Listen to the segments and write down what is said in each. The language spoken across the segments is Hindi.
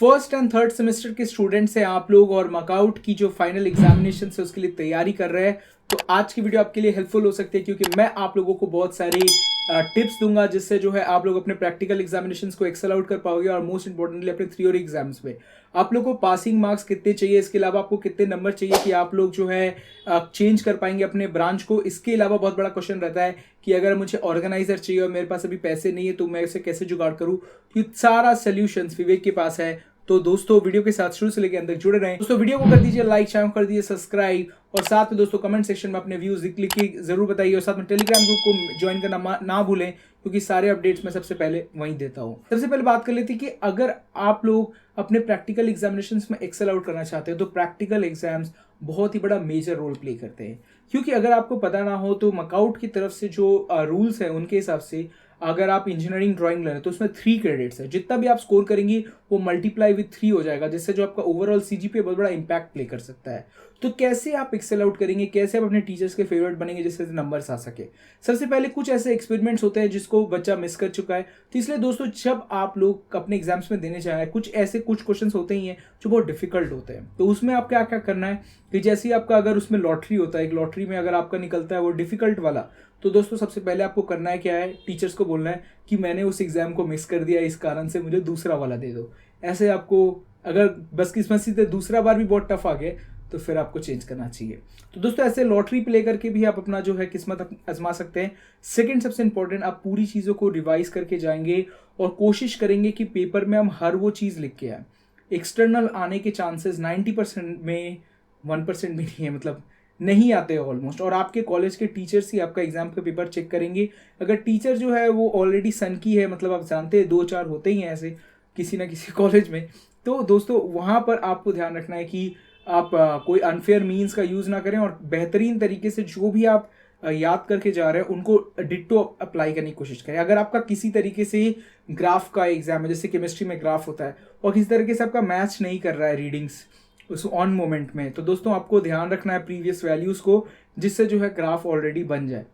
फर्स्ट एंड थर्ड सेमेस्टर के स्टूडेंट्स हैं आप लोग और मकआउट की जो फाइनल एग्जामिनेशन है उसके लिए तैयारी कर रहे हैं। तो आज की वीडियो आपके लिए हेल्पफुल हो सकती है क्योंकि मैं आप लोगों को बहुत सारी टिप्स दूंगा जिससे जो है आप लोग अपने प्रैक्टिकल एग्जामिनेशंस को एक्सेल आउट कर पाओगे और मोस्ट इंपॉर्टेंटली अपने थ्योरी एग्जाम्स में आप लोग को पासिंग मार्क्स कितने चाहिए, इसके अलावा आपको कितने नंबर चाहिए कि आप लोग जो है चेंज कर पाएंगे अपने ब्रांच को। इसके अलावा बहुत बड़ा क्वेश्चन रहता है कि अगर मुझे ऑर्गेनाइजर चाहिए और मेरे पास अभी पैसे नहीं है तो मैं इसे कैसे जुगाड़ करूं। ये सारा सोल्यूशन विवेक के पास है। तो दोस्तों वीडियो के साथ शुरू से लेकर अंत तक जुड़े रहें। दोस्तों वीडियो को कर दीजिए लाइक, चैनल कर दीजिए सब्सक्राइब और साथ में दोस्तों कमेंट सेक्शन में अपने व्यूज लिख के जरूर बताइए और साथ में टेलीग्राम ग्रुप को ज्वाइन करना ना भूलें क्योंकि सारे अपडेट्स मैं सबसे पहले वहीं देता हूं। सबसे पहले बात कर लेते हैं कि अगर आप लोग अपने प्रैक्टिकल एग्जामिनेशंस में एक्सेल आउट करना चाहते हैं तो प्रैक्टिकल एग्जाम्स बहुत ही बड़ा मेजर रोल प्ले करते हैं। क्योंकि अगर आपको पता ना हो तो मकआउट की तरफ से जो रूल्स हैं उनके हिसाब से अगर आप इंजीनियरिंग ड्राइंग ले रहे हैं तो उसमें 3 क्रेडिट्स है। जितना भी आप स्कोर करेंगे वो मल्टीप्लाई विथ 3 हो जाएगा जिससे जो आपका ओवरऑल सीजीपीए बहुत बड़ा इंपैक्ट प्ले कर सकता है। तो कैसे आप एक्सेल आउट करेंगे, कैसे आप अपने टीचर्स के फेवरेट बनेंगे जिससे नंबर्स आ सके। सबसे पहले कुछ ऐसे एक्सपेरिमेंट्स होते हैं जिसको बच्चा मिस कर चुका है। तो इसलिए दोस्तों जब आप लोग अपने एग्जाम्स में देने जा रहे हैं कुछ क्वेश्चन होते ही हैं जो बहुत डिफिकल्ट होते हैं। तो उसमें आप क्या क्या करना है कि जैसे ही आपका अगर उसमें लॉटरी होता है, एक लॉटरी में अगर आपका निकलता है वो डिफिकल्ट वाला, तो दोस्तों सबसे पहले आपको करना है क्या है, टीचर्स को बोलना है कि मैंने उस एग्जाम को मिस कर दिया, इस कारण से मुझे दूसरा वाला दे दो। ऐसे आपको अगर बस किस्मत से दूसरा बार भी बहुत टफ आ गया तो फिर आपको चेंज करना चाहिए। तो दोस्तों ऐसे लॉटरी प्ले करके भी आप अपना जो है किस्मत आजमा सकते हैं। सेकंड सबसे इंपॉर्टेंट, आप पूरी चीज़ों को रिवाइज करके जाएंगे और कोशिश करेंगे कि पेपर में हम हर वो चीज़ लिख के आए। एक्सटर्नल आने के चांसेस 90% में 1% भी नहीं है, मतलब नहीं आते ऑलमोस्ट। और आपके कॉलेज के टीचर्स ही आपका एग्जाम का पेपर चेक करेंगे। अगर टीचर जो है वो ऑलरेडी सन की है, मतलब आप जानते हैं 2-4 होते ही हैं ऐसे किसी ना किसी कॉलेज में, तो दोस्तों वहाँ पर आपको ध्यान रखना है कि आप कोई अनफेयर मीन्स का यूज़ ना करें और बेहतरीन तरीके से जो भी आप याद करके जा रहे हैं उनको डिट्टो अप्लाई करने की कोशिश करें। अगर आपका किसी तरीके से ग्राफ का एग्जाम है, जैसे केमिस्ट्री में ग्राफ होता है, और किसी तरीके से आपका मैच नहीं कर रहा है रीडिंग्स उस ऑन मोमेंट में, तो दोस्तों आपको ध्यान रखना है प्रीवियस वैल्यूज़ को जिससे जो है ग्राफ ऑलरेडी बन जाए।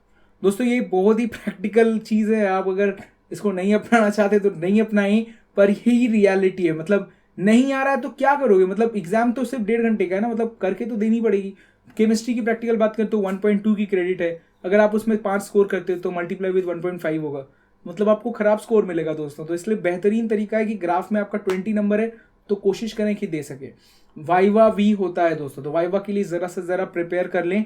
दोस्तों ये बहुत ही प्रैक्टिकल चीज़ है, आप अगर इसको नहीं अपनाना चाहते तो नहीं अपनाएं, पर यही रियलिटी है। मतलब नहीं आ रहा है तो क्या करोगे, मतलब एग्जाम तो सिर्फ 1.5 घंटे का है ना, मतलब करके तो देनी पड़ेगी। केमिस्ट्री की प्रैक्टिकल बात करें तो 1.2 की क्रेडिट है, अगर आप उसमें 5 स्कोर करते हो तो मल्टीप्लाई विद 1.5 होगा, मतलब आपको खराब स्कोर मिलेगा दोस्तों। तो इसलिए बेहतरीन तरीका है कि ग्राफ में आपका 20 नंबर है तो कोशिश करें कि दे सके। वाइवा भी होता है दोस्तों, तो वाइवा के लिए ज़रा से ज़रा प्रिपेयर कर लें।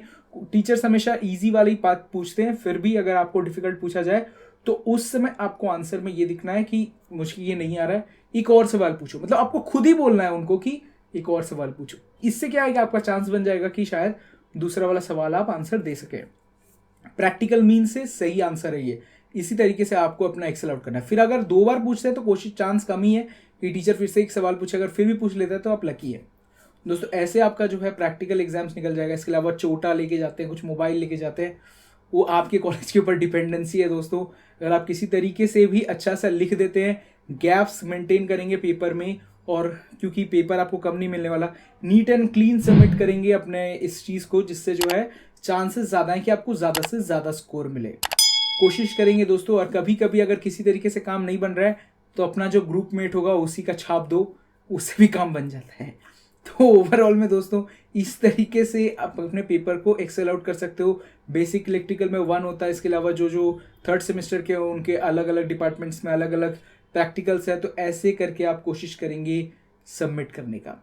टीचर्स हमेशा इजी वाली बात पूछते हैं, फिर भी अगर आपको डिफिकल्ट पूछा जाए तो उस समय आपको आंसर में ये दिखना है कि मुझे ये नहीं आ रहा है, एक और सवाल पूछो। मतलब आपको खुद ही बोलना है उनको कि एक और सवाल पूछो। इससे क्या है कि आपका चांस बन जाएगा कि शायद दूसरा वाला सवाल आप आंसर दे सकें। प्रैक्टिकल मीन से सही आंसर है ये। इसी तरीके से आपको अपना एक्सेल आउट करना है। फिर अगर 2 बार पूछते हैं तो कोशिश चांस कम ही है कि टीचर फिर से एक सवाल पूछे, अगर फिर भी पूछ लेता है तो आप लकी है दोस्तों। ऐसे आपका जो है प्रैक्टिकल एग्जाम्स निकल जाएगा। इसके अलावा चोटा लेके जाते हैं, कुछ मोबाइल लेके जाते हैं, वो आपके कॉलेज के ऊपर डिपेंडेंसी है दोस्तों। अगर आप किसी तरीके से भी अच्छा सा लिख देते हैं, गैप्स मेंटेन करेंगे पेपर में, और क्योंकि पेपर आपको कम नहीं मिलने वाला, नीट एंड क्लीन सबमिट करेंगे अपने इस चीज़ को, जिससे जो है चांसेस ज़्यादा है कि आपको ज़्यादा से ज़्यादा स्कोर मिले। कोशिश करेंगे दोस्तों। और कभी कभी अगर किसी तरीके से काम नहीं बन रहा है तो अपना जो ग्रुप मेट होगा उसी का छाप दो, उससे भी काम बन जाता है। तो ओवरऑल में दोस्तों इस तरीके से आप अपने पेपर को एक्सेल आउट कर सकते हो। बेसिक इलेक्ट्रिकल में 1 होता है, इसके अलावा जो जो थर्ड सेमेस्टर के उनके अलग अलग डिपार्टमेंट्स में अलग अलग प्रैक्टिकल्स है, तो ऐसे करके आप कोशिश करेंगे सबमिट करने का।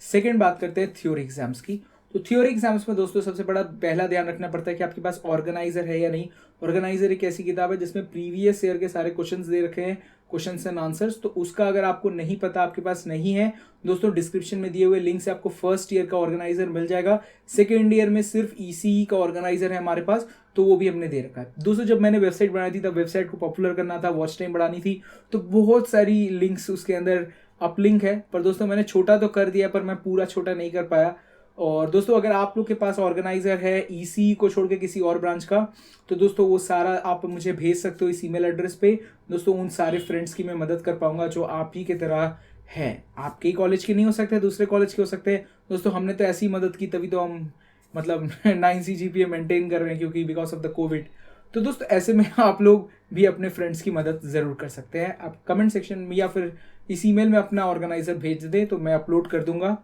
सेकेंड बात करते हैं थ्योरी एग्जाम्स की। तो थ्योरी एग्जाम्स में दोस्तों सबसे बड़ा पहला ध्यान रखना पड़ता है कि आपके पास ऑर्गेनाइजर है या नहीं। ऑर्गेनाइजर एक ऐसी किताब है जिसमें प्रीवियस ईयर के सारे क्वेश्चंस दे रखे हैं, क्वेश्चंस एंड आंसर्स। तो उसका अगर आपको नहीं पता, आपके पास नहीं है दोस्तों, डिस्क्रिप्शन में दिए हुए लिंक से आपको फर्स्ट ईयर का ऑर्गेनाइजर मिल जाएगा। सेकेंड ईयर में सिर्फ ईसीई का ऑर्गेनाइजर है हमारे पास, तो वो भी हमने दे रखा है दोस्तों। जब मैंने वेबसाइट बनाई थी तब वेबसाइट को पॉपुलर करना था, वॉच टाइम बढ़ानी थी, तो बहुत सारी लिंक्स उसके अंदर अपलिंक है। पर दोस्तों मैंने छोटा तो कर दिया, पर मैं पूरा छोटा नहीं कर पाया। और दोस्तों अगर आप लोग के पास ऑर्गेनाइजर है ईसी को छोड़ के किसी और ब्रांच का, तो दोस्तों वो सारा आप मुझे भेज सकते हो इस ईमेल एड्रेस पे। दोस्तों उन सारे फ्रेंड्स की मैं मदद कर पाऊंगा जो आप ही की तरह है। आपके कॉलेज के नहीं हो सकते, दूसरे कॉलेज के हो सकते हैं दोस्तों। हमने तो ऐसी मदद की तभी तो हम मतलब 9 CGPA मेंटेन कर रहे हैं, क्योंकि बिकॉज ऑफ द कोविड। तो दोस्तों ऐसे में आप लोग भी अपने फ्रेंड्स की मदद ज़रूर कर सकते हैं। आप कमेंट सेक्शन में या फिर इस ईमेल में अपना ऑर्गेनाइजर भेज दें तो मैं अपलोड कर दूंगा।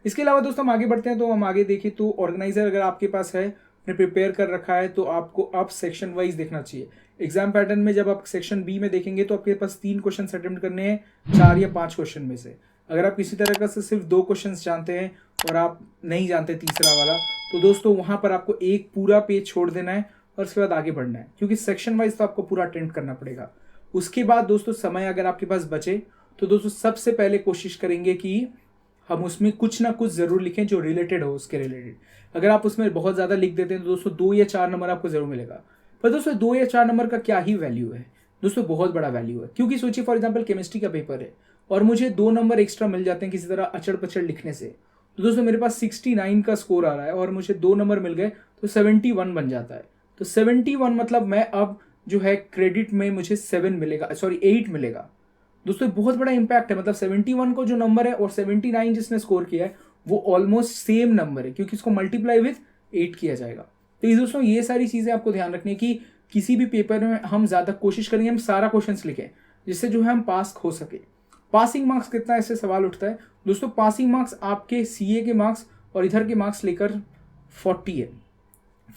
इसके अलावा दोस्तों हम आगे बढ़ते हैं। तो हम आगे देखें तो ऑर्गेनाइजर अगर आपके पास है, आपने प्रिपेयर कर रखा है, तो आपको अब सेक्शन वाइज देखना चाहिए। एग्जाम पैटर्न में जब आप सेक्शन बी में देखेंगे तो आपके पास 3 क्वेश्चन अटेम्प्ट करने हैं 4 या 5 क्वेश्चन में से। अगर आप किसी तरह का से सिर्फ 2 क्वेश्चन जानते हैं और आप नहीं जानते तीसरा वाला, तो दोस्तों वहां पर आपको एक पूरा पेज छोड़ देना है और उसके बाद आगे बढ़ना है, क्योंकि सेक्शन वाइज तो आपको पूरा अटेम्प्ट करना पड़ेगा। उसके बाद दोस्तों समय अगर आपके पास बचे तो दोस्तों सबसे पहले कोशिश करेंगे कि हम उसमें कुछ ना कुछ जरूर लिखें जो रिलेटेड हो उसके रिलेटेड। अगर आप उसमें बहुत ज्यादा लिख देते हैं तो दोस्तों 2 या 4 नंबर आपको जरूर मिलेगा। पर दोस्तों 2 या 4 नंबर का क्या ही वैल्यू है दोस्तों, बहुत बड़ा वैल्यू है। क्योंकि सोचिए फॉर एग्जाम्पल केमिस्ट्री का पेपर है और मुझे 2 नंबर एक्स्ट्रा मिल जाते हैं किसी तरह अचड़ पचड़ लिखने से, तो दोस्तों मेरे पास 69 का स्कोर आ रहा है और मुझे 2 नंबर मिल गए तो 71 बन जाता है। तो 71 मतलब मैं अब जो है क्रेडिट में मुझे 8 मिलेगा। दोस्तों बहुत बड़ा इंपैक्ट है। मतलब 71 को जो नंबर है और 79 जिसने स्कोर किया है वो ऑलमोस्ट सेम नंबर है, क्योंकि इसको मल्टीप्लाई विथ 8 किया जाएगा। तो ये दोस्तों ये सारी चीजें आपको ध्यान रखनी है कि किसी भी पेपर में हम ज्यादा कोशिश करेंगे हम सारा क्वेश्चंस लिखें जिससे जो है हम पास हो सके। पासिंग मार्क्स कितना, ऐसे सवाल उठता है दोस्तों। पासिंग मार्क्स आपके सीए के मार्क्स और इधर के मार्क्स लेकर 40 है।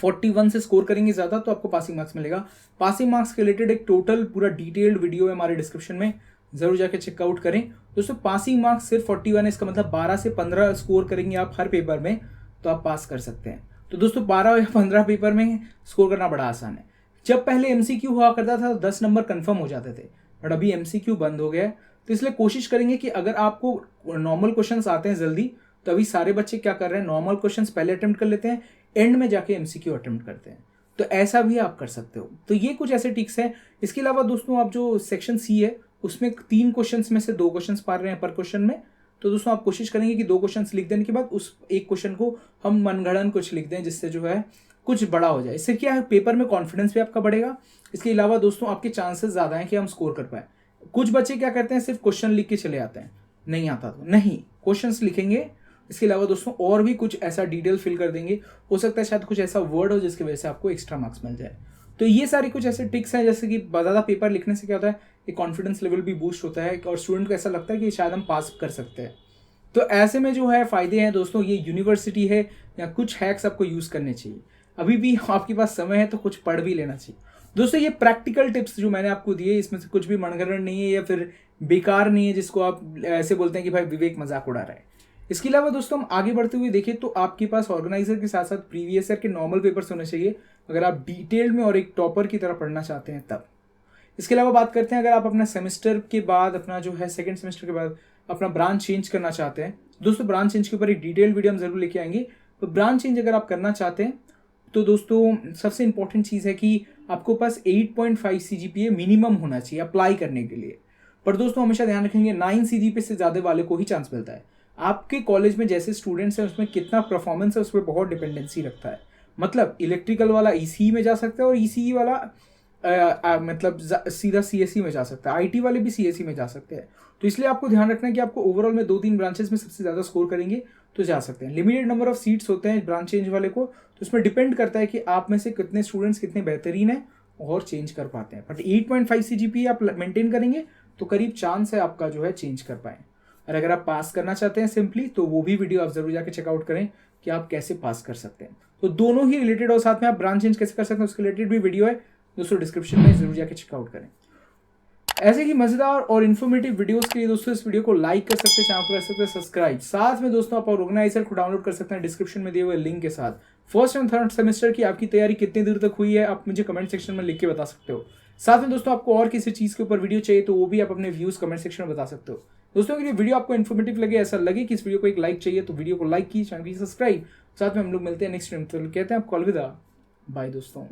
41 से स्कोर करेंगे ज्यादा तो आपको पासिंग मार्क्स मिलेगा। पासिंग मार्क्स के रिलेटेड एक टोटल पूरा डिटेल्ड वीडियो है हमारे डिस्क्रिप्शन में, जरूर जाके चेकआउट करें। दोस्तों पासिंग मार्क्स सिर्फ 41 है, इसका मतलब 12 से 15 स्कोर करेंगे आप हर पेपर में तो आप पास कर सकते हैं। तो दोस्तों 12 या 15 पेपर में स्कोर करना बड़ा आसान है। जब पहले एमसीक्यू हुआ करता था तो 10 नंबर कंफर्म हो जाते थे, बट अभी एमसीक्यू बंद हो गया है। तो इसलिए कोशिश करेंगे कि अगर आपको नॉर्मल क्वेश्चंस आते हैं जल्दी, तो अभी सारे बच्चे क्या कर रहे हैं, नॉर्मल क्वेश्चंस पहले अटेम्प्ट कर लेते हैं, एंड में जाके एमसीक्यू अटेम्प्ट करते हैं। तो ऐसा भी आप कर सकते हो। तो ये कुछ ऐसे टिक्स हैं। इसके अलावा दोस्तों आप जो सेक्शन सी है उसमें 3 क्वेश्चंस में से 2 क्वेश्चंस पा रहे हैं पर क्वेश्चन में, तो दोस्तों आप कोशिश करेंगे कि 2 क्वेश्चंस लिख देने के बाद उस एक क्वेश्चन को हम मनगढ़ंत कुछ लिख दें जिससे जो है कुछ बड़ा हो जाए। इससे क्या है, पेपर में कॉन्फिडेंस भी आपका बढ़ेगा। इसके अलावा दोस्तों आपके चांसेस ज्यादा हैं कि हम स्कोर कर पाए। कुछ बच्चे क्या करते हैं, सिर्फ क्वेश्चन लिख के चले आते हैं, नहीं आता तो नहीं, क्वेश्चंस लिखेंगे। इसके अलावा दोस्तों और भी कुछ ऐसा डिटेल फिल कर देंगे, हो सकता है शायद कुछ ऐसा वर्ड हो जिसकी वजह से आपको एक्स्ट्रा मार्क्स मिल जाए। तो ये सारी कुछ ऐसे टिक्स हैं, जैसे कि ज़्यादा पेपर लिखने से क्या होता है, एक कॉन्फिडेंस लेवल भी बूस्ट होता है और स्टूडेंट को ऐसा लगता है कि शायद हम पास कर सकते हैं। तो ऐसे में जो है फायदे हैं दोस्तों, ये यूनिवर्सिटी है या कुछ हैक्स आपको यूज करने चाहिए। अभी भी आपके पास समय है तो कुछ पढ़ भी लेना चाहिए। दोस्तों ये प्रैक्टिकल टिप्स जो मैंने आपको दिए इसमें से कुछ भी मनगढ़ंत नहीं है या फिर बेकार नहीं है जिसको आप ऐसे बोलते हैं कि भाई विवेक मजाक उड़ा रहा है। इसके अलावा दोस्तों हम आगे बढ़ते हुए देखें तो आपके पास ऑर्गेनाइजर के साथ साथ प्रीवियस ईयर के नॉर्मल पेपर्स होने चाहिए अगर आप डिटेल्ड में और एक टॉपर की तरह पढ़ना चाहते हैं तब। इसके अलावा बात करते हैं अगर आप अपना सेमेस्टर के बाद अपना जो है सेकंड सेमेस्टर के बाद अपना ब्रांच चेंज करना चाहते हैं, दोस्तों ब्रांच चेंज के ऊपर एक डिटेल्ड वीडियो हम जरूर लेके आएंगे। तो ब्रांच चेंज अगर आप करना चाहते हैं तो दोस्तों सबसे इंपॉर्टेंट चीज़ है कि आपको पास 8.5 CGPA मिनिमम होना चाहिए अप्लाई करने के लिए। पर दोस्तों हमेशा ध्यान रखेंगे 9 CGPA से ज़्यादा वाले को ही चांस मिलता है। आपके कॉलेज में जैसे स्टूडेंट्स हैं उसमें कितना परफॉर्मेंस है उस पर बहुत डिपेंडेंसी रखता है। मतलब इलेक्ट्रिकल वाला ECE में जा सकता है और ECE वाला मतलब सीधा CSE में जा सकता है, IT वाले भी CSE में जा सकते हैं। तो इसलिए आपको ध्यान रखना है कि आपको ओवरऑल में 2-3 ब्रांचेस में सबसे ज़्यादा स्कोर करेंगे तो जा सकते हैं। लिमिटेड नंबर ऑफ सीट्स होते हैं ब्रांच चेंज वाले को, तो उसमें डिपेंड करता है कि आप में से कितने स्टूडेंट्स कितने बेहतरीन हैं और चेंज कर पाते हैं। बट 8.5 CGPA आप मेंटेन करेंगे तो करीब चांस है आपका जो है चेंज कर पाए। और अगर आप पास करना चाहते हैं सिंपली तो वो भी वीडियो आप जरूर जाके चेकआउट करें कि आप कैसे पास कर सकते हैं। तो दोनों ही रिलेटेड और साथ में आप ब्रांच चेंज कैसे कर सकते हैं उसके रिलेटेड भी वीडियो है दोस्तों, डिस्क्रिप्शन में जरूर जाके चेकआउट करें। ऐसे ही मजेदार और इन्फॉर्मेटिव वीडियोस के लिए दोस्तों इस वीडियो को लाइक कर सकते हैं, चैनल को कर सकते हैं सब्सक्राइब। साथ में दोस्तों आप ऑर्गेनाइजर को डाउनलोड कर सकते हैं डिस्क्रिप्शन में दिए हुए लिंक के साथ। फर्स्ट एंड थर्ड सेमेस्टर की आपकी तैयारी कितनी दूर तक हुई है आप मुझे कमेंट सेक्शन में लिख के बता सकते हो। साथ में दोस्तों आपको और किसी चीज के ऊपर वीडियो चाहिए तो वो भी आप अपने व्यूज कमेंट सेक्शन में बता सकते हो। दोस्तों अगर ये वीडियो आपको इन्फॉर्मेटिव लगे, ऐसा लगे कि इस वीडियो को एक लाइक चाहिए तो वीडियो को लाइक कीजिए, चैनल को सब्सक्राइब। साथ में हम लोग मिलते हैं नेक्स्ट टाइम, तो कहते हैं आपको अलविदा, बाय दोस्तों।